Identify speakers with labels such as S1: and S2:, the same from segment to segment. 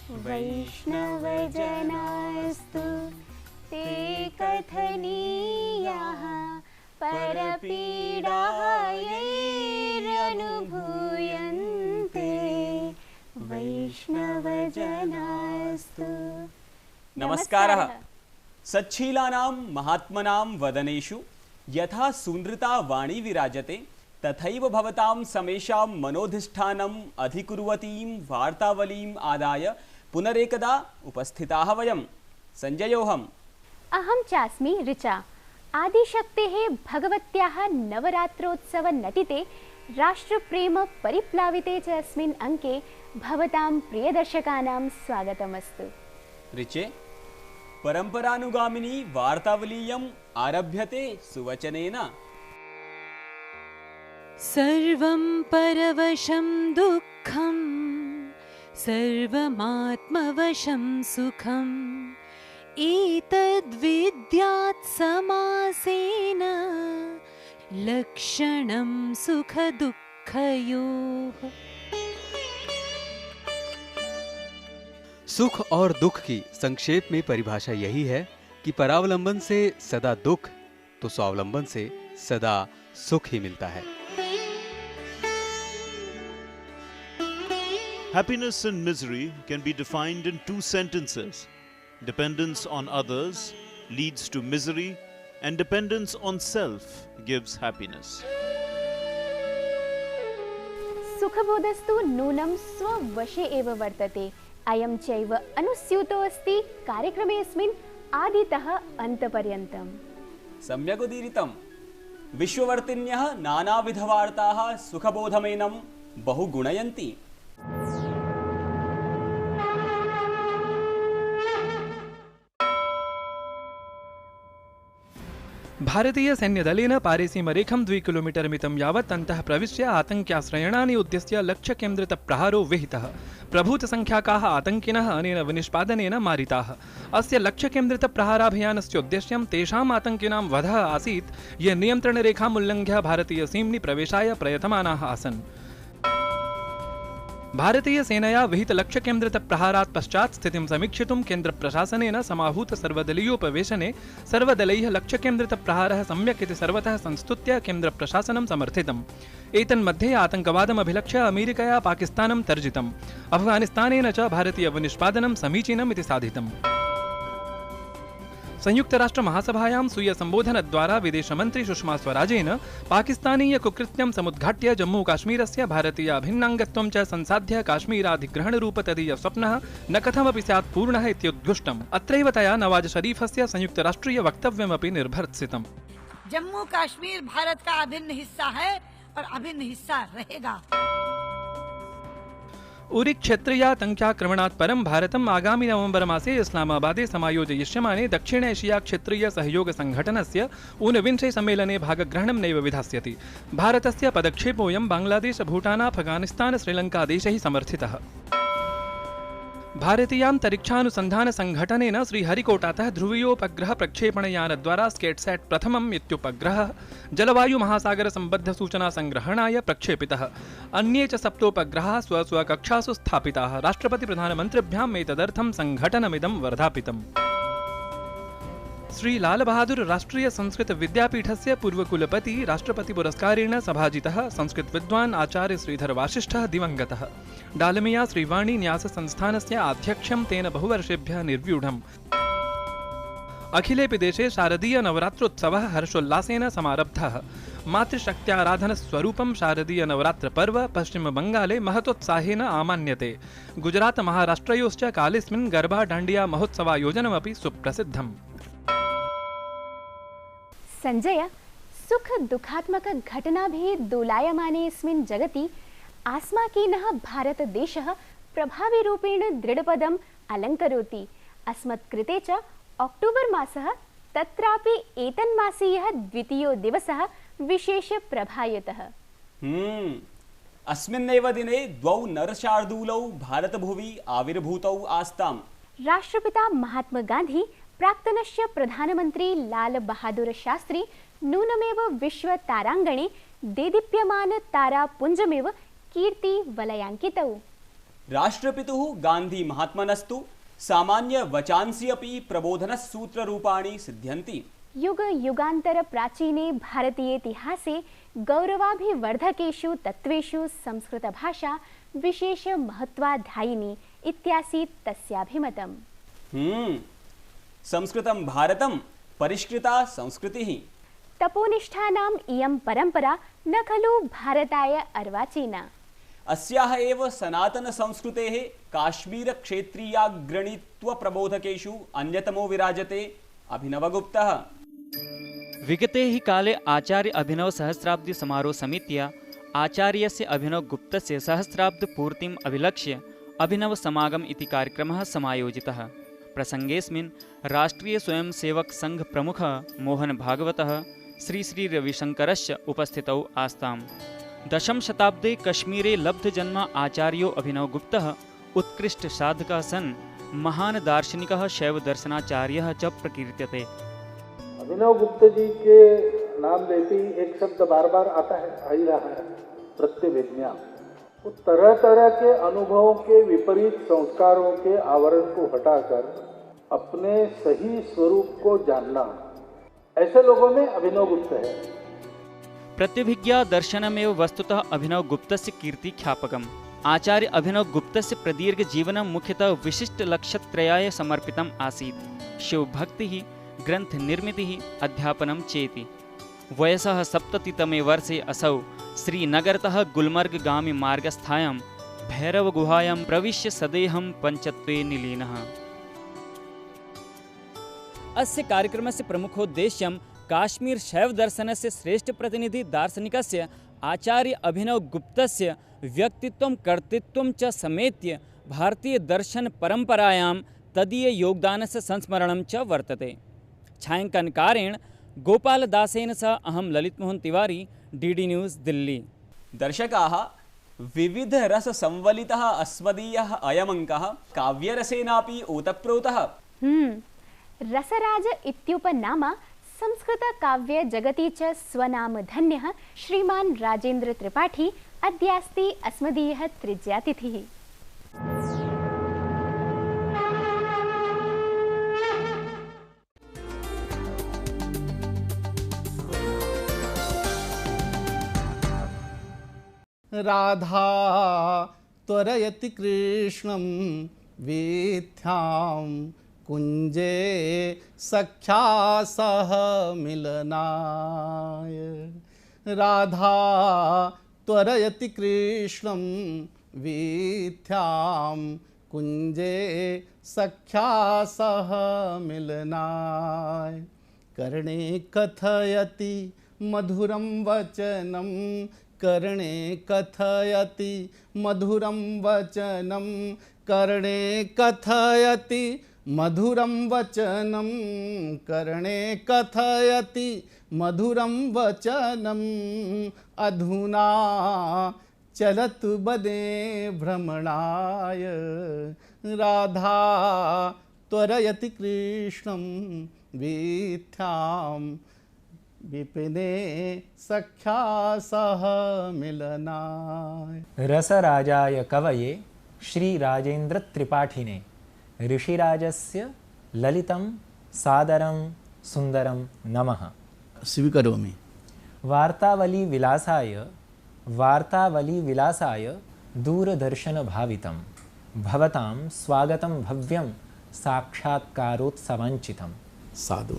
S1: वैष्णवजनास्तु ते कथनीयाः परपीडायैरनुभूयन्ते वैष्णवजनास्तु।
S2: नमस्कारः। सच्छीलानां महात्मनां वदनेषु यथा सुनृता वाणी विराजते तथैव भवतां समेषां मनोधिष्ठानम् अधिकुर्वतीं वार्तावलीम् आदाय पुनरेकदा उपस्थिताः वयं। संजयोऽहम्।
S1: अहं चास्मि ऋचा। आदिशक्तेः भगवत्याः नवरात्रोत्सव नटिते राष्ट्रप्रेम परिप्लाविते च अस्मिन् अंके भवतां प्रियदर्शकानां स्वागतमस्तु।
S2: ऋचे, परम्परानुगामिनी वार्तावलीयम् आरभ्यते सुवचनेन।
S3: सर्वं परवशं दुःखं सर्वमात्मवशं सुखम् एतद्विद्यात् समासेन लक्षणं सुखदुःखयोः।
S4: सुख और दुख की संक्षेप में परिभाषा यही है कि परावलंबन से सदा दुख तो स्वावलंबन से सदा सुख ही मिलता है।
S5: Happiness and misery can be defined in two sentences. Dependence on others leads to misery, and dependence on self gives happiness.
S1: सुखबोधस्तु नूनं स्ववशे एव वर्तते। अयं चैव अनुस्यूतो अस्ति कार्यक्रमेऽस्मिन् आदितः अन्तपर्यन्तम्।
S2: सम्यगुदीरितम्। विश्ववर्तिन्यः नानाविधवार्ताः सुखबोधमेनं बहु गुणयन्ति।
S6: भारतीय सैन्यदलेन पारेसीमरेखं 2 किलोमीटर मितं यावत् अन्तः प्रविश्य आतङ्क्याश्रयणानि उद्देश्य लक्ष्यकेन्द्रितप्रहारो विहितः। प्रभूतसङ्ख्याकाः आतङ्किनः अनेन विनिष्पादनेन मारिताः। अस्य लक्ष्यकेन्द्रितप्रहाराभियानस्य उद्देश्यं तेषाम् आतङ्किनां वधः आसीत् ये नियन्त्रणरेखाम् उल्लङ्घ्य भारतीयसीम्नि प्रवेशाय प्रयतमानाः आसन्। भारतीय सेनया विहित लक्ष्यकेन्द्रितप्रहारात् पश्चात् स्थितिं समीक्षितुं केन्द्रप्रशासनेन समाहूत सर्वदलीयोपवेशने सर्वदलैः लक्ष्यकेन्द्रितप्रहारः सम्यक् इति सर्वतः संस्तुत्य केन्द्रप्रशासनं समर्थितम्। एतन्मध्ये आतङ्कवादमभिलक्ष्य अमेरिकया पाकिस्तानं तर्जितम्। अफगानिस्तानेन च भारतीयविनिष्पादनं समीचीनम् इति साधितम्। संयुक्तराष्ट्रमहासभायां स्वीय संबोधनद्वारा विदेशमन्त्री सुषमा स्वराजेन पाकिस्तानीय कुकृत्यं समुद्घाट्य जम्मूकाश्मीरस्य भारतीय अभिन्नाङ्गत्वं च संसाध्य काश्मीराधिग्रहणरूप तदीय स्वप्नः न कथमपि स्यात् पूर्णः इत्युद्घुष्टम्। अत्रैव तया नवाज शरीफस्य संयुक्तराष्ट्रीय वक्तव्यमपि निर्भर्त्सितम्।
S7: जम्मू काश्मीर भारत का अभिन्न हिस्सा है और अभिन्न हिस्सा रहेगा।
S6: उरी क्षेत्रीयातङ्क्याक्रमणात् परं भारतम् आगामि नवम्बर मासे इस्लामाबादे समायोजयिष्यमाने दक्षिण एशिया क्षेत्रीय सहयोग संघटनस्य 49 सम्मेलने भागग्रहणं नैव विधास्यति। भारतस्य पदक्षेपोऽयं बांग्लादेश, भूटान, अफगानिस्तान, श्रीलङ्कादेशैः समर्थितः। भारतीयान्तरिक्षानुसन्धानसङ्घटनेन श्रीहरिकोटातः ध्रुवीयोपग्रह प्रक्षेपणयानद्वारा स्केट्सैट् प्रथमम् इत्युपग्रहः जलवायुमहासागरसम्बद्धसूचनासङ्ग्रहणाय प्रक्षेपितः। अन्ये च सप्तोपग्रहाः स्वस्वकक्षासु स्थापिताः। राष्ट्रपतिप्रधानमन्त्रिभ्याम् एतदर्थं सङ्घटनमिदं वर्धापितम्। श्री लाल बहादुर राष्ट्रीय संस्कृत विद्यापीठस्य पूर्वकुलपति राष्ट्रपतिपुरस्कारेण सभाजितः संस्कृतविद्वान् आचार्य श्रीधर वासिष्ठः दिवङ्गतः। डालमिया श्रीवाणी न्यास संस्थानस्य आध्यक्ष्यं तेन बहुवर्षेभ्यः निर्व्यूढम्। अखिलेऽपि देशे शारदीय नवरात्रोत्सवः हर्षोल्लासेन समारब्धः। मातृशक्त्याराधनस्वरूपं शारदीय नवरात्रपर्व पश्चिमबङ्गाले महतोत्साहेन आमान्यते। गुजरात महाराष्ट्रयोश्च कालेऽस्मिन् गरबा डाण्डिया महोत्सवायोजनमपि सुप्रसिद्धम्।
S1: संजय, सुख दुःखात्मक घटनाभिः दोलायमानेऽस्मिन् जगति आस्माकीनः भारतदेशः प्रभाविरूपेण दृढपदम् अलङ्करोति। अस्मत्कृते च अक्टोबर् मासः, तत्रापि एतन्मासीयः द्वितीयो दिवसः विशेषप्रभायुतः।
S2: अस्मिन्नेव दिने द्वौ नरशार्दूलौ भारतभुवि आविर्भूतौ आस्ताम्।
S1: राष्ट्रपिता महात्मा गान्धी, प्राक्तनस्य प्रधानमन्त्री लाल बहादुर शास्त्री नूनमेव विश्व ताराङ्गणे देदीप्यमान तारापुञ्जमेव कीर्ति वलयाङ्कितौ।
S2: राष्ट्रपितुः गान्धी महात्मनस्तु सामान्य वचांसि अपि प्रबोधनसूत्ररूपाणि सिद्ध्यन्ति।
S1: युग युगांतर प्राचीने भारतीयेतिहासे गौरवाभिवर्धकेषु तत्त्वेषु संस्कृत भाषा विशेष महत्वाध्यायिनी इत्यासीत् तस्याभिमतम्।
S2: संस्कृतं भारतं परिष्कृता संस्कृतिः।
S1: तपोनिष्ठानाम् इयं परम्परा न खलु भारताय अर्वाचीना।
S2: अस्याः एव सनातन संस्कृतेः काश्मीर क्षेत्रीयाग्रणीत्व प्रबोधकेषु अन्यतमो विराजते अभिनवगुप्तः।
S8: विगते हि काले आचार्य अभिनव सहस्राब्दी समारोह समित्या आचार्यस्य अभिनवगुप्तस्य सहस्राब्दपूर्तिम् अभिलक्ष्य अभिनव समागम इति कार्यक्रमः समायोजितः। प्रसंगेऽस्मिन् राष्ट्रीय स्वयंसेवक संघ प्रमुखः मोहन भागवतः श्री रविशंकरस्य उपस्थितौ आस्ताम्। दशम शताब्दे कश्मीरे लब्धजन्म आचार्यो अभिनवगुप्तः उत्कृष्ट साधकः सन् महान दार्शनिकः शैव दर्शनाचार्यः च प्रकीर्त्यते।
S9: अभिनव गुप्त जी के नाम लेते ही एक शब्द बार बार आता है, आ ही रहा है, प्रत्यभिज्ञा। वो तरह तरह के अनुभवों के विपरीत संस्कारों के आवरण को हटाकर अपने सही स्वरूप को जानना, ऐसे लोगों में अभिनव गुप्त है।
S8: प्रत्यभिज्ञा दर्शनमेव वस्तुतः अभिनव गुप्तस्य कीर्ति ख्यापकम्। आचार्य अभिनव गुप्तस्य प्रदीर्घ जीवनं मुख्यतः विशिष्ट लक्ष्यत्रयाय समर्पितम् आसीत्। शिवभक्तिः, ग्रंथ निर्मितिः, अध्यापनं चेति। वयसः 70तमे वर्षे असौ श्रीनगरतः गुलमर्ग गामी मार्गस्थायां भैरवगुहायां प्रविश्य सदेहं पंचत्वे निलीनः। अस्य कार्यक्रमस्य प्रमुखोद्देश्यं काश्मीर शैव दर्शनस्य श्रेष्ठ प्रतिनिधि दार्शनिकस्य आचार्य अभिनव गुप्तस्य व्यक्तित्वं कर्तृत्वं च समेत्य भारतीय दर्शन परंपरायां तदीय योगदानस्य संस्मरणं च वर्तते। छायांकनकारेण गोपालदासेन सह अहं ललितमोहन तिवारी, डीडी न्यूज़, दिल्ली।
S2: दर्शकाः, विविध रस संवलितः अस्मदीयः अयमङ्कः काव्यरसेनापि ओतप्रोतः।
S1: रसराज इत्युपनामा संस्कृत काव्य जगति च स्वनाम धन्यः श्रीमान् राजेन्द्र त्रिपाठी अद्यास्ति अस्मदीयः त्रिज्यातिथिः।
S10: राधा त्वरयति कृष्णं वीथ्यां कुंजे सख्या सह मिलनाय। राधा त्वरयति कृष्णं वीथ्यां कुंजे सख्या सह मिलनाय। कर्णे कथयति मधुरं वचनं, कर्णे कथयति मधुरं वचनं, कर्णे कथयति मधुरं वचनं, कर्णे कथयति मधुरं वचनं। अधुना चलत बने भ्रमणाय। राधा त्वरयति कृष्णं वीथ्यां विपिने सख्या सह मिलनाय।
S11: रसराजाय कवये श्री राजेन्द्र त्रिपाठिने ऋषिराजस्य ललितं सादरं सुंदरं नमः।
S10: स्वीकरोमि।
S11: वार्तावली विलासाय दूरदर्शन भावितं भवतां स्वागतं भव्यं साक्षात्कारोत्सवाञ्चितं।
S10: साधु,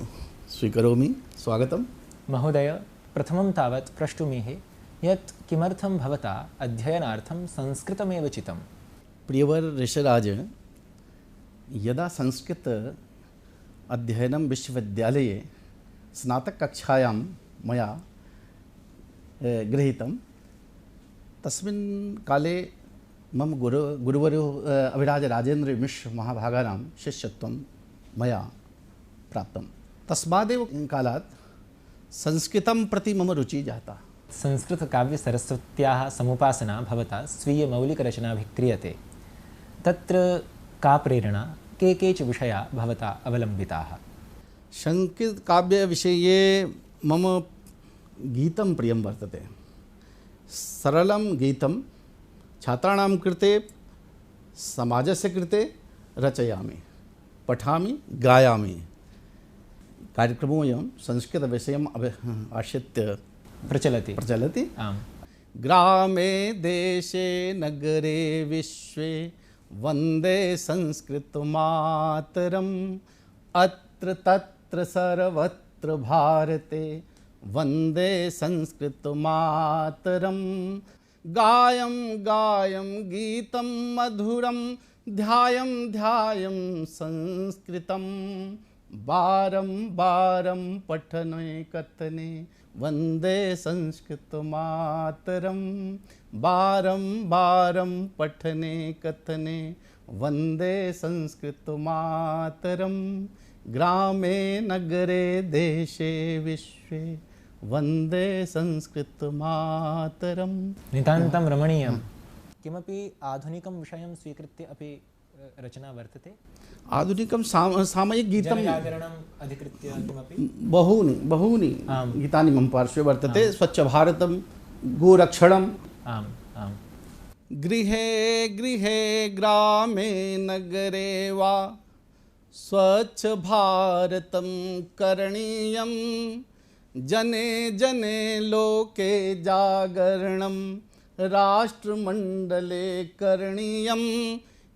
S10: स्वीकरोमि, स्वागतं।
S11: महोदय, प्रथमं तावत् प्रष्टुमिहे यत् किमर्थं भवता अध्ययनार्थं संस्कृतमेव चितं।
S10: प्रियवर ऋषिराज, यदा संस्कृत अध्ययनं विश्वविद्यालये स्नातककक्षायां मया गृहीतं, तस्मिन् काले मम गुरुवर्यो अभिराज राजेन्द्र मिश्र महाभागानां शिष्यत्वं मया प्राप्तं। तस्मादेव कालात् संस्कृतं प्रति मम रुचिः जाता।
S11: संस्कृतकाव्यसरस्वत्याः समुपासना भवता स्वीयमौलिकरचनाभिः क्रियते। तत्र का प्रेरणा, के च विषया भवता अवलम्बिताः?
S10: संस्कृतकाव्यविषये मम गीतं प्रियं वर्तते। सरलं गीतं छात्राणां कृते समाजस्य कृते रचयामि, पठामि, गायामि। कार्यक्रमोऽयं संस्कृतविषयम् आश्रित्य प्रचलति।
S11: आम्।
S10: ग्रामे देशे नगरे विश्वे वन्दे संस्कृतमातरम्, अत्र तत्र सर्वत्र भारते वन्दे संस्कृतमातरम्। गायं गायं गीतं मधुरं, ध्यायं ध्यायं संस्कृतं, बारं बारं पठने कथने वन्दे संस्कृतमातरम्, बारं बारं पठने कथने वन्दे संस्कृतमातरम्। ग्रामे नगरे देशे विश्वे वन्दे संस्कृतमातरम्।
S11: नितान्तं रमणीयं। किमपि आधुनिकं विषयं स्वीकृत्य अपि रचना वर्तते?
S10: आधुनिकं सामयिकगीतं
S11: जनजागरणम् अधिकृत्य किमपि?
S10: बहूनि गीतानि मम पार्श्वे वर्तते। स्वच्छभारतं, गोरक्षणम्।
S11: आम् आम्।
S10: गृहे गृहे ग्रामे नगरे वा स्वच्छभारतं करणीयं, जने जने लोके जागरणं राष्ट्रमण्डले करणीयं।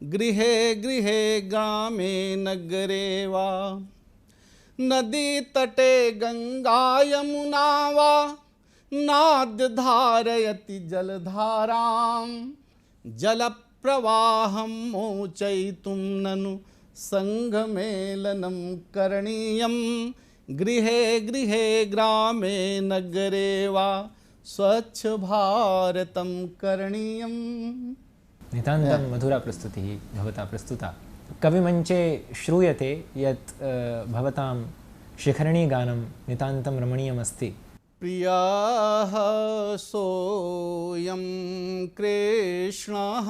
S10: गृहे गृहे ग्रामे नगरे वा नदी तटे गंगा यमुना वा नाद्य धारयति जलधारां, जलप्रवाहं मोचयितुं ननु संघमेलनं करणीयं। गृहे गृहे ग्रामे नगरे वा स्वच्छ भारतं करणीयम्।
S11: नितान्तं मधुरा प्रस्तुतिः भवता प्रस्तुता। कविमञ्चे श्रूयते यत् भवतां शिखरणीगानं नितान्तं रमणीयमस्ति।
S10: प्रियः सोऽयं कृष्णः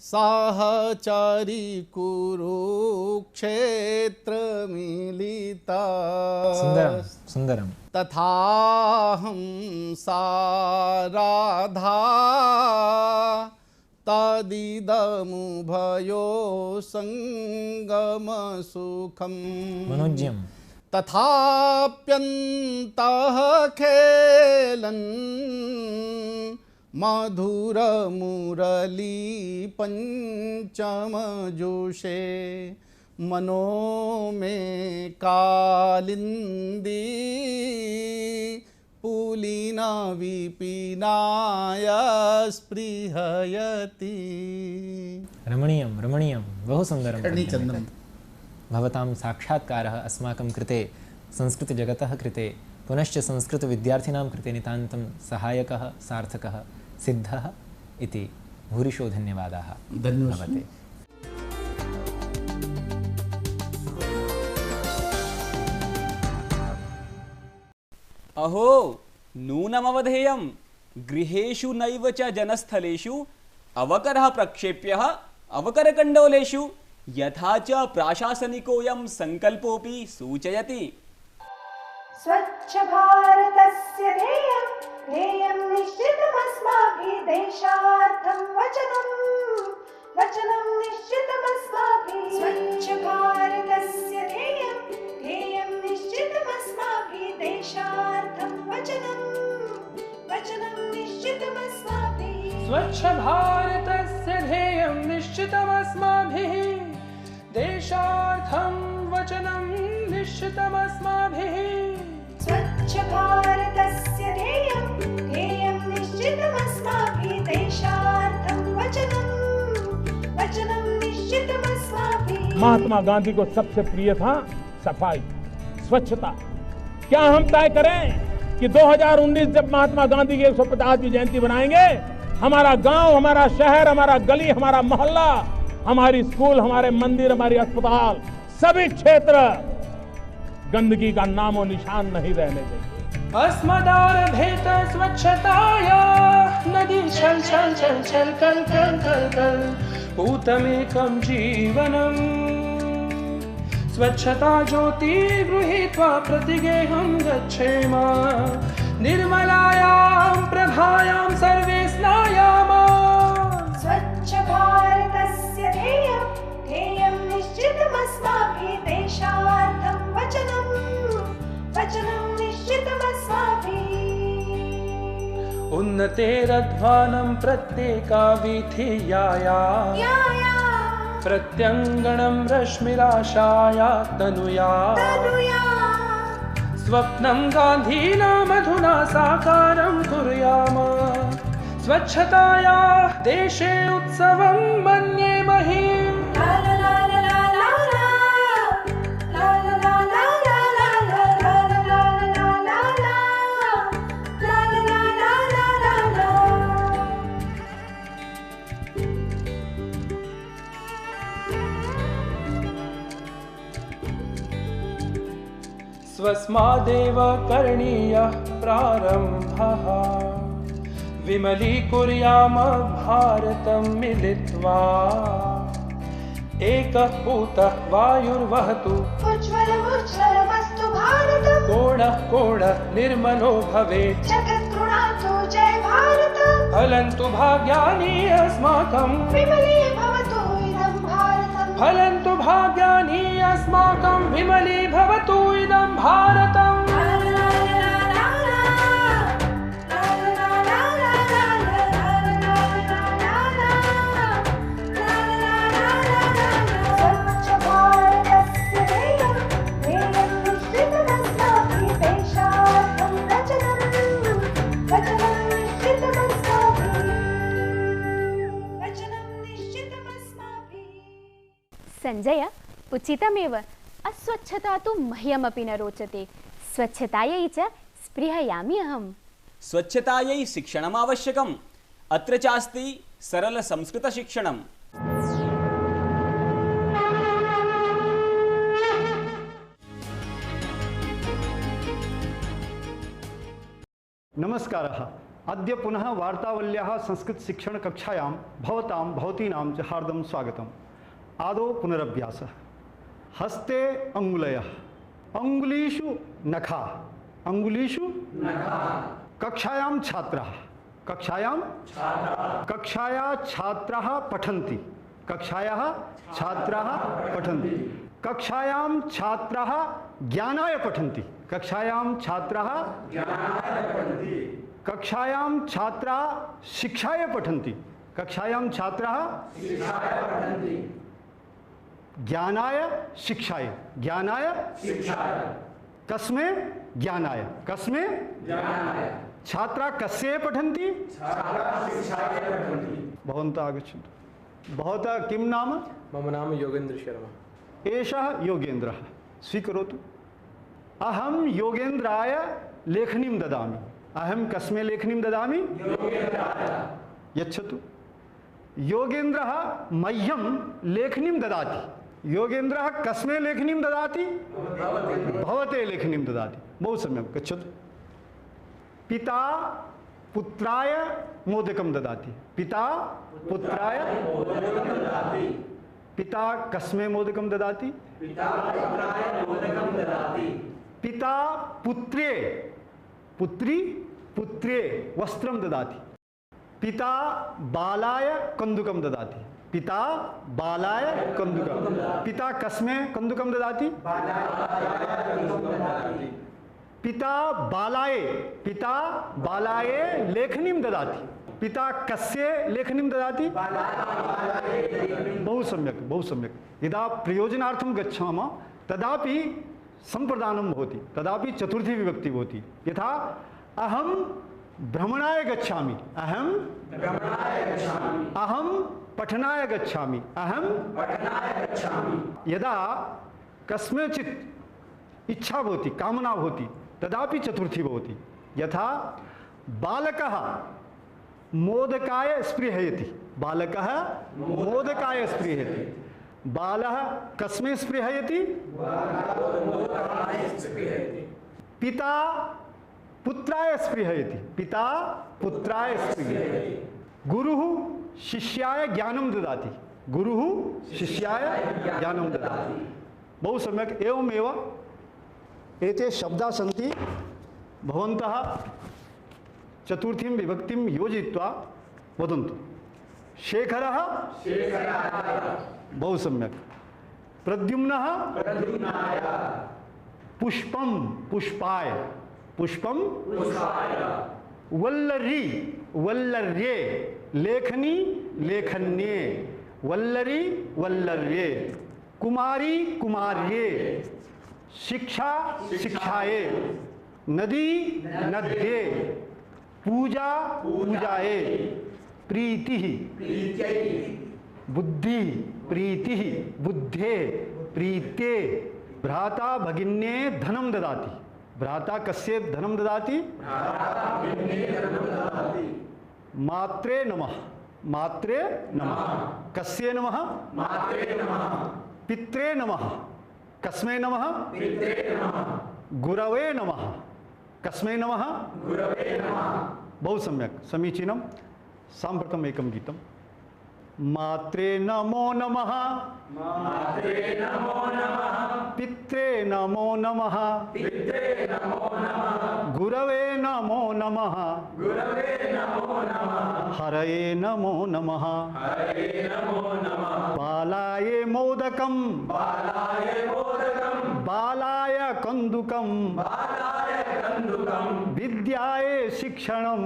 S10: साहचरी कुरुक्षेत्रमिलिता।
S11: सुन्दरं सुन्दरं।
S10: तथाहं सा राधा तदिदमुभयो सङ्गमसुखम्।
S11: मनोज्ञं।
S10: तथाप्यन्तः खेलन् मधुरमुरली पञ्चमजोषे, मनो मे कालिन्दी पुलिना विपिनाय स्पृहयति।
S11: रमणीयं रमणीयं, बहु सुन्दरं।
S10: कर्णीचन्दनं।
S11: भवतां साक्षात्कारः अस्माकं कृते, संस्कृतजगतः कृते, पुनश्च संस्कृतविद्यार्थिनां कृते नितान्तं सहायकः, सार्थकः, सिद्धः इति भूरिशो धन्यवादाः भवते।
S2: अहो नूनमवधेयं, गृहेषु नैव च जनस्थलेषु अवकरः प्रक्षेप्यः अवकरकण्डोलेषु, यथा च प्राशासनिकोऽयं संकल्पोऽपि सूचयति।
S12: स्वच्छ भारतस्य ध्येयं ध्येयं निश्चितमस्माभिः, देशार्थं वचनं निश्चितमस्माभिः। स्वच्छ भारतस्य ध्येयं ध्येयं निश्चितमस्माभिः, देशार्थं वचनं निश्चितमस्माभिः।
S6: स्वच्छ भारतस्य ध्येयं निश्चितमस्माभिः, देशार्थं वचनं निश्चितमस्माभिः।
S12: स्वच्छ भारतस्य ध्येयं ध्येयं निश्चितमस्माभिः, देशार्थं वचनं निश्चितमस्माभिः।
S13: महात्मा गांधी को सबसे प्रिय था सफाई, स्वच्छता। क्या हम तय करें कि 2019 जब महात्मा गांधी की 150वीं जयंती बनाएंगे, हमारा गांव, हमारा शहर, हमारा गली, हमारा मोहल्ला, हमारी स्कूल, हमारे मंदिर, हमारे अस्पताल, सभी क्षेत्र गंदगी का नामो निशान नहीं रहने देंगे।
S6: अस्मदारभेत स्वच्छताया नदी छल छल छल छल कल कल कल कल पूतमेकं जीवनम्। स्वच्छता ज्योति गृहीत्वा प्रतिगेहं गच्छेम, निर्मलायां प्रभायां सर्वे स्नायाम। रतेरध्वानं प्रत्येका वीथियाया प्रत्यङ्गणं रश्मिराशाया तनुया स्वप्नं गान्धीनामधुना साकारं कुर्याम स्वच्छताया देशे उत्सवं मन्ये महीम् स्वस्मादेव करणीयः प्रारम्भः विमलीकुर्याम भारतं मिलित्वा एकः पूतः वायुर्वहतु
S12: उज्ज्वलमुज्ज्वलमस्तु भारतम्
S6: कोणः कोणः निर्मलो भवेत्
S12: जगद्गुणातो जय भारत
S6: फलन्तु भाग्यानि अस्माकं
S12: विमले भवतु इदं भारतम्
S6: फलन्तु भाग्यानि अस्माकं विमली भवतु इदं भारतम्
S1: संजय, उचितमेव। अस्वच्छता तु मह्यमपि न रोचते। स्वच्छतायै च स्पृहयामि अहम्।
S2: स्वच्छतायै शिक्षणम् आवश्यकम्। अत्र चास्ति सरल संस्कृत शिक्षणम्।
S14: नमस्कारः। अद्य पुनः वार्तावल्याः संस्कृत शिक्षण कक्षायां भवतीनां च हार्दं स्वागतम्। आदौ पुनरभ्यासः। हस्ते अंगुलयः, अंगुलीषु नखाः, अंगुलीषु कक्षायां छात्राः, कक्षाया छात्राः पठन्ति, कक्षायाः छात्राः पठन्ति, कक्षायां छात्राः ज्ञानाय पठन्ति, कक्षायां छात्राः कक्षायां छात्राः शिक्षाय पठन्ति, कक्षायां छात्राः ज्ञानाय शिक्षाय, ज्ञानाय कस्मे ज्ञानाय, कस्मे छात्रा कस्य पठन्ति, भवन्तः आगच्छन्तु। भवतः किं नाम?
S15: मम नाम योगेन्द्र शर्मा।
S14: एषः योगेन्द्रः, स्वीकरोतु। अहं योगेन्द्राय लेखनीं ददामि। अहं कस्मै लेखनीं ददामि? यच्छतु। योगेन्द्रः मह्यं लेखनीं ददाति। योगेन्द्रः कस्मै लेखनीं ददाति? भवते लेखनीं ददाति। बहु सम्यक्, गच्छतु। पिता पुत्राय मोदकं ददाति। पिता पुत्राय पिता कस्मै मोदकं ददाति? पिता पुत्रे पुत्रे वस्त्रं ददाति। पिता बालाय कन्दुकं ददाति। पिता बालाय कन्दुकं। पिता कस्मै कन्दुकं ददाति? पिता बालाय लेखनीं ददाति। पिता कस्य लेखनीं ददाति? बहु सम्यक्, बहु सम्यक्। यदा प्रयोजनार्थं गच्छामः तदापि संप्रदानं भवति, तदापि चतुर्थी विभक्ति भवति। यथा अहं भ्रमणाय गच्छामि, अहं पठनाय गच्छामि, यदा कस्मैचित् इच्छा भवति, कामना भवति, तदापि चतुर्थी भवति। यथा बालकः मोदकाय स्पृहयति, बालकः मोदकाय स्पृहयति। बालः कस्मै स्पृहयति? पिता पुत्राय स्पृहयति, पिता पुत्राय स्पृहयति। गुरुः शिष्याय ज्ञानं ददाति, गुरुः शिष्याय ज्ञानं ददाति। बहु सम्यक्। एवमेव एते शब्दाः सन्ति। भवन्तः चतुर्थीं विभक्तिं योजयित्वा वदन्तु। शेखरः बहु सम्यक्। प्रद्युम्नः पुष्पं पुष्पाय, पुष्पं वल्लरी वल्लर्ये, लेखनी लेखन्ये, वल्लरी वल्लर्ये, कुमारी कुमार्ये, शिक्षा शिक्षाये, नदी नद्ये, पूजा पूजाये, प्रीति बुद्धि प्रीति बुद्धे प्रीते, भ्राता भगिन्ये धनम ददाति, भ्राता कस्य धनम ददाति, मात्रे नमः, मात्रे नमः, कस्य नमः, पित्रे नमः, कस्मै नमः, गुरवे नमः, कस्मै नमः, बहु सम्यक्, समीचीनं। साम्प्रतम् एकं गीतं। मात्रे नमो नमः, पित्रे नमो नमः, गुरवे नमो नमः, हरये नमो नमः, बालाय मोदकं, बालाय कन्दुकं, विद्याय शिक्षणं,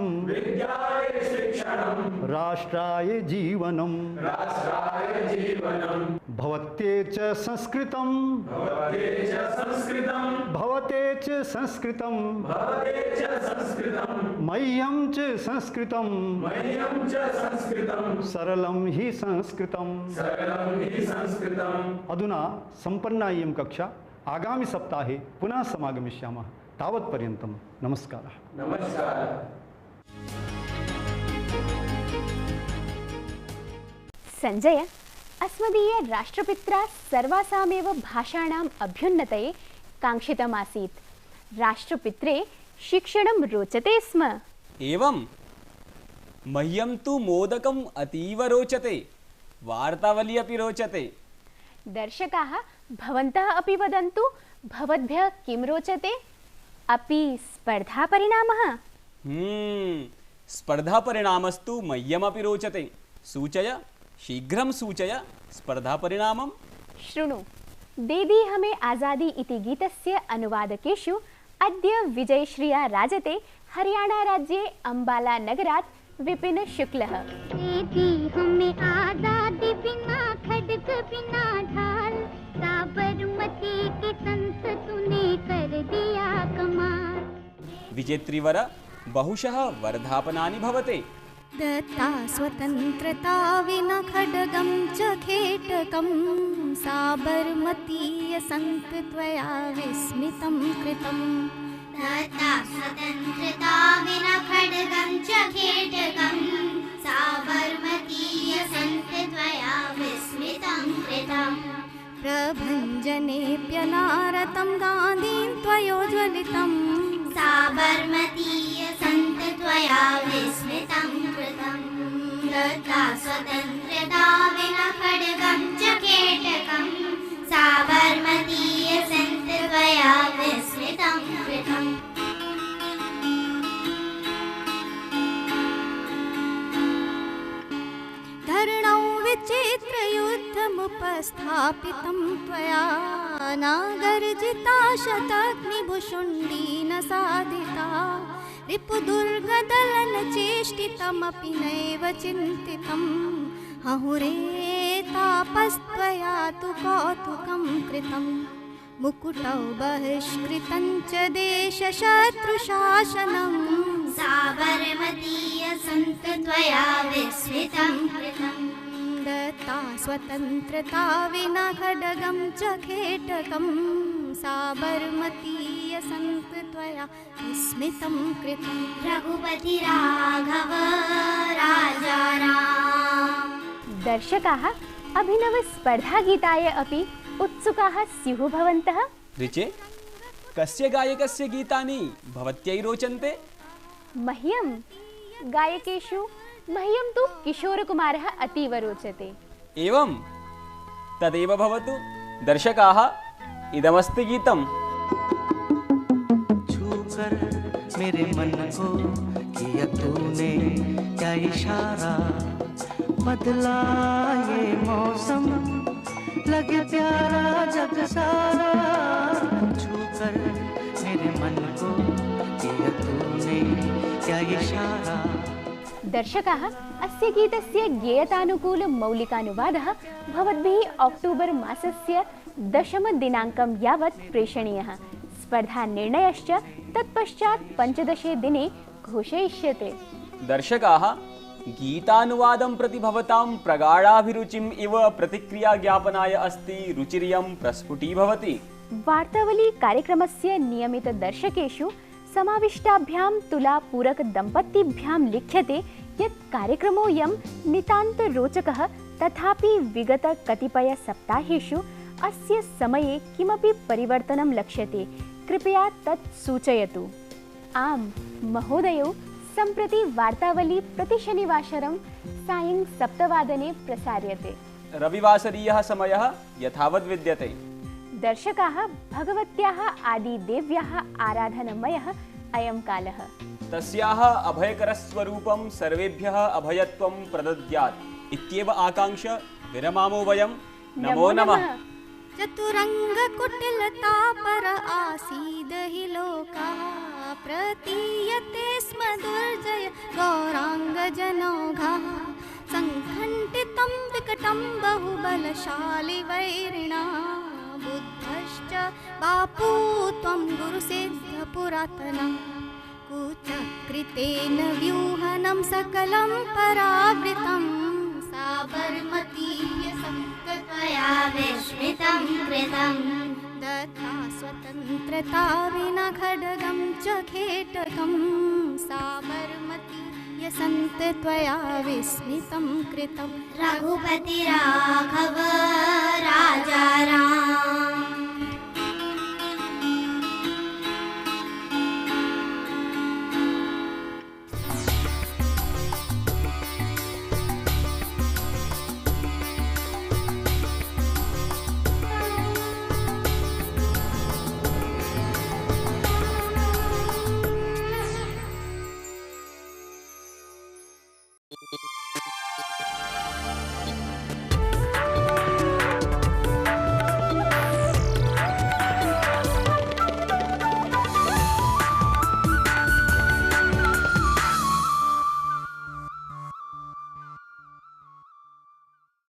S14: राष्ट्राय जीवनं, भवते च संस्कृतं, भवते च संस्कृतं, मह्यं च संस्कृतं, सरलं हि संस्कृतं। अधुना सम्पन्ना इयं कक्षा, आगामि सप्ताहे पुनः समागमिष्यामः। तावत्पर्यन्तं नमस्कारः।
S1: संजय, अस्मदीय राष्ट्रपित्रा सर्वासामेव भाषाणाम् अभ्युन्नतये काङ्क्षितमासीत्। राष्ट्रपित्रे शिक्षणं रोचते स्म।
S2: एवं, मह्यं तु मोदकम् अतीव रोचते, वार्तावली अपि रोचते।
S1: दर्शकाः भवन्तः अपि वदन्तु, भवद्भ्यः किं रोचते? अपि स्पर्धापरिणामः?
S2: स्पर्धापरिणामस्तु मह्यमपि रोचते। सूचय, शीघ्रं सूचय स्पर्धापरिणामं।
S1: शृणु, दे दी हमें आज़ादी इति गीतस्य अनुवादकेषु अद्य विजयश्रिया राजते हरियाणाराज्ये अम्बाला नगरात् विपिन शुक्लः।
S16: दे दी हमें आज़ादी बिना खड्ग बिना ढाल, साबरमती के संत तूने कर दिया कमाल।
S2: विजेत्रीवर बहुशः वर्धापनानि भवते।
S16: दत्ता स्वतन्त्रता विना खड्गं च खेटकं, साबरमतीय संत त्वया विस्मितं कृतं। दत्ता स्वतन्त्रता विना खड्गं च खेटकं, साबरमतीय संत त्वया विस्मितं कृतं। प्रभञ्जनेऽप्यनारतं गान्धीं त्वयोज्ज्वलितं, साबरमतीय संत त्वया विस्मितं कृतं। दत्ता स्वतन्त्रता विना खड्गं च खेटकं, साबरमतीय संत त्वया विस्मितं कृतं। धरणौ विचित्रयुद्धमुपस्थापितं त्वया, नागर्जिता शताग्निभुशुण्डीन साधिता। रिपुदुर्गदलनचेष्टितमपि नैव चिन्तितम्, अहुरे तापस्त्वया तु कौतुकं कृतम्। मुकुटौ बहिष्कृतं च देशशत्रुशासनं, साबरमतीय संत त्वया विस्मितं कृतं। दत्ता स्वतन्त्रता विना खड्गं च खेटकं, साबरमतीय संत त्वया विस्मितं कृतं। रघुपति राघव राजा राम।
S1: दर्शकाः अभिनवस्पर्धागीताय अपि उत्सुकाः स्युः भवन्तः।
S2: ऋचे, कस्य गायकस्य गीतानि भवत्यै रोचन्ते?
S1: मह्यं गायकेषु मह्यं तु किशोरकुमारः अतीव रोचते।
S2: एवं, तदेव भवतु। दर्शकाः, इदमस्ति गीतम्।
S17: छूकर मेरे मन को किया तूने क्या इशारा, बदला ये मौसम लगे प्यारा जग सारा। छूकर मेरे मन को किया तूने क्या इशारा।
S1: दर्शकाः, अस्य गीतस्य गेयतानुकूलमौलिकानुवादः भवद्भिः अक्टोबर् मासस्य 10 दिनाङ्कं यावत् प्रेषणीयः। स्पर्धानिर्णयश्च तत्पश्चात् 15 दिने घोषयिष्यते।
S2: दर्शकाः, गीतानुवादं प्रति भवतां प्रगाढाभिरुचिम् इव प्रतिक्रियाज्ञापनाय अस्ति रुचिरियं प्रस्फुटीभवति।
S1: वार्तावली कार्यक्रमस्य नियमितदर्शकेषु समाविष्टाभ्यां तुलापूरकदम्पतीभ्यां लिख्यते यत् कार्यक्रमोऽयं नितान्तरोचकः, तथापि विगतकतिपयसप्ताहेषु अस्य समये किमपि परिवर्तनं लक्ष्यते। कृपया तत् सूचयतु। आम् महोदयौ, सम्प्रति वार्तावली प्रतिशनिवासरं सायं 7 वादने प्रसार्यते।
S2: रविवासरीयः समयः यथावद् विद्यते।
S1: दर्शकाः, भगवत्याः आदिदेव्याः आराधनमयः अयं कालः।
S2: तस्याः अभयकरस्वरूपं सर्वेभ्यः अभयत्वं प्रदद्यात् इत्येव आकाङ्क्ष्य विरमामो वयं। नमो नमः।
S16: चतुरङ्गकुटिलता पर आसीद हि लोकः, प्रतीयते स्म दुर्जय गौराङ्गजनौघः। सङ्घण्टितं विकटं बहुबलशालि वैरिणा, बुद्धश्च बापू त्वं गुरुसिद्धपुरातनः। कुचक्रितेन व्यूहनं सकलं परावृतं, साबरमती त्वया विस्मितं कृतं। दत्ता स्वतन्त्रता विना खड्गं च खेटकं, साबरमती यसन्त त्वया विस्मितं कृतं। रघुपति राघव राजा राम।